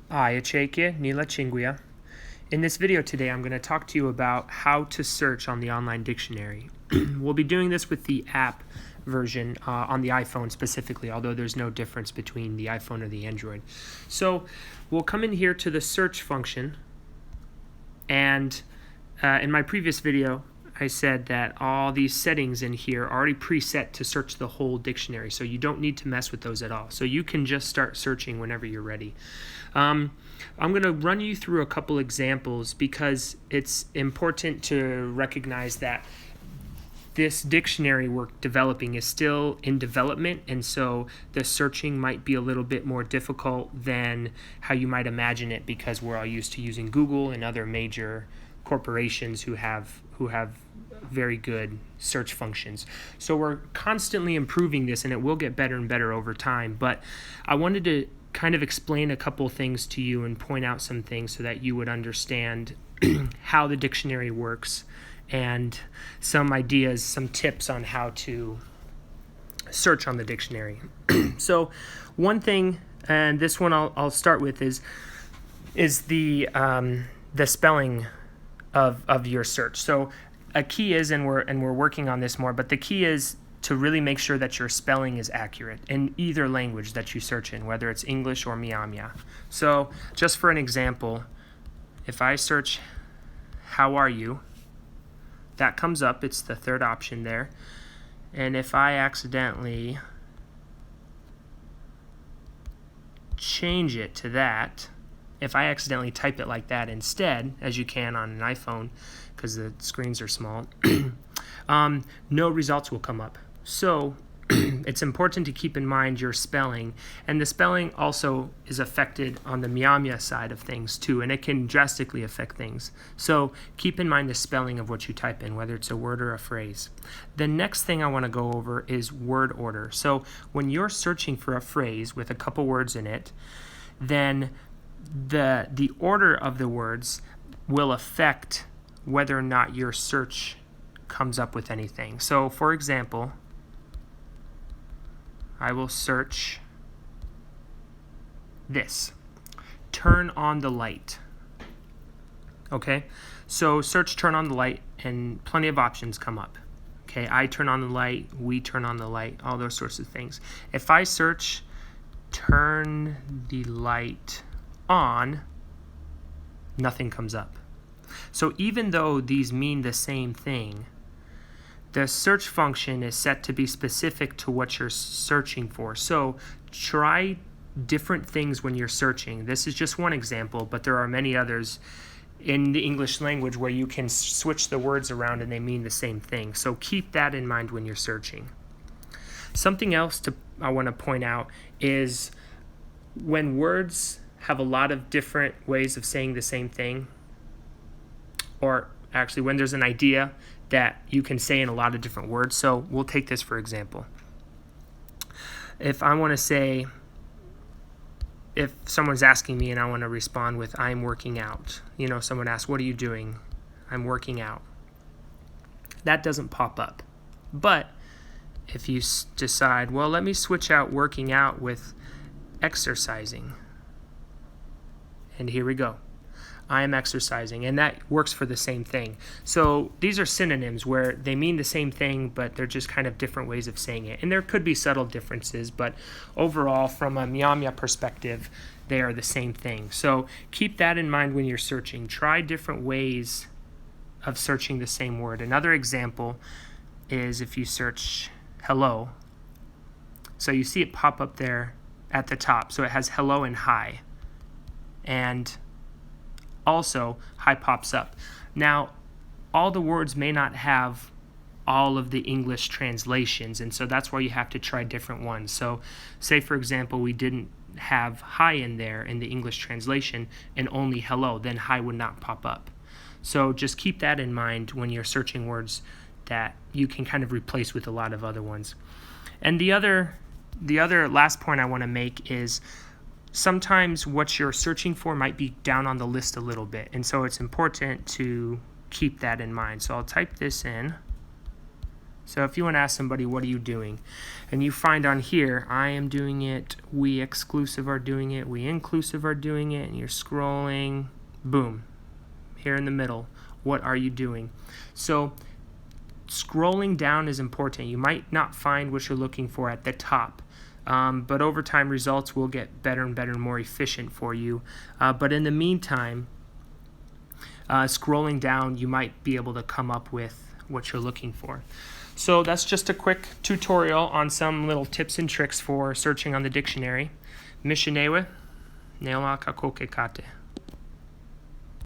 Ayacheke Nila Chingwea. In this video today, I'm going to talk to you about how to search on the online dictionary. We'll be doing this with the app version on the iPhone specifically, although there's no difference between the iPhone or the Android. So we'll come in here to the search function, and in my previous video, I said that all these settings in here are already preset to search the whole dictionary, so you don't need to mess with those at all. So you can just start searching whenever you're ready. I'm going to run you through a couple examples because it's important to recognize that this dictionary we're developing is still in development, and so the searching might be a little bit more difficult than how you might imagine it, because we're all used to using Google and other major corporations who have very good search functions. So we're constantly improving this, and it will get better and better over time. But I wanted to kind of explain a couple things to you and point out some things so that you would understand how the dictionary works, and some ideas, some tips on how to search on the dictionary. So one thing, and this one I'll start with, is the spelling of your search. So a key is, and we're working on this more, but the key is to really make sure that your spelling is accurate in either language that you search in, whether it's English or Myaamia. So just for an example, if I search "how are you," that comes up. It's the third option there. And if I accidentally change it to that, if I accidentally type it like that instead, as you can on an iPhone because the screens are small, no results will come up. So it's important to keep in mind your spelling, and the spelling also is affected on the Myaamia side of things too, and it can drastically affect things. So keep in mind the spelling of what you type in, whether it's a word or a phrase. The next thing I want to go over is word order. So when you're searching for a phrase with a couple words in it, then the order of the words will affect whether or not your search comes up with anything. So for example, I will search this: turn on the light. Okay, so search "turn on the light" and plenty of options come up. Okay, I turn on the light, we turn on the light, all those sorts of things. If I search "turn the light on," nothing comes up. So even though these mean the same thing, the search function is set to be specific to what you're searching for. So try different things when you're searching. This is just one example, but there are many others in the English language where you can switch the words around and they mean the same thing. So keep that in mind when you're searching. Something else I want to point out is when words have a lot of different ways of saying the same thing, or actually when there's an idea that you can say in a lot of different words. So we'll take this for example. If I want to say, if someone's asking me and I want to respond with "I'm working out," someone asks, "What are you doing?" "I'm working out." That doesn't pop up. But if you decide, well, let me switch out "working out" with "exercising," and here we go. I am exercising, and that works for the same thing. So these are synonyms where they mean the same thing, but they're just kind of different ways of saying it. And there could be subtle differences, but overall, from a Myaamia perspective, they are the same thing. So keep that in mind when you're searching. Try different ways of searching the same word. Another example is if you search "hello." So you see it pop up there at the top. So it has "hello" and "hi." And also, "hi" pops up. Now, all the words may not have all of the English translations, and so that's why you have to try different ones. So say, for example, we didn't have "hi" in there in the English translation and only "hello," then "hi" would not pop up. So just keep that in mind when you're searching words that you can kind of replace with a lot of other ones. And the other last point I want to make is sometimes what you're searching for might be down on the list a little bit, and so it's important to keep that in mind. So I'll type this in, So if you want to ask somebody, what are you doing? And you find on here, I am doing it, we exclusive are doing it, we inclusive are doing it, and you're scrolling, boom, here in the middle, what are you doing? So scrolling down is important. You might not find what you're looking for at the top, but over time results will get better and better and more efficient for you. But in the meantime, scrolling down, you might be able to come up with what you're looking for. So that's just a quick tutorial on some little tips and tricks for searching on the dictionary. Mishinewe, Neola Kakokekate.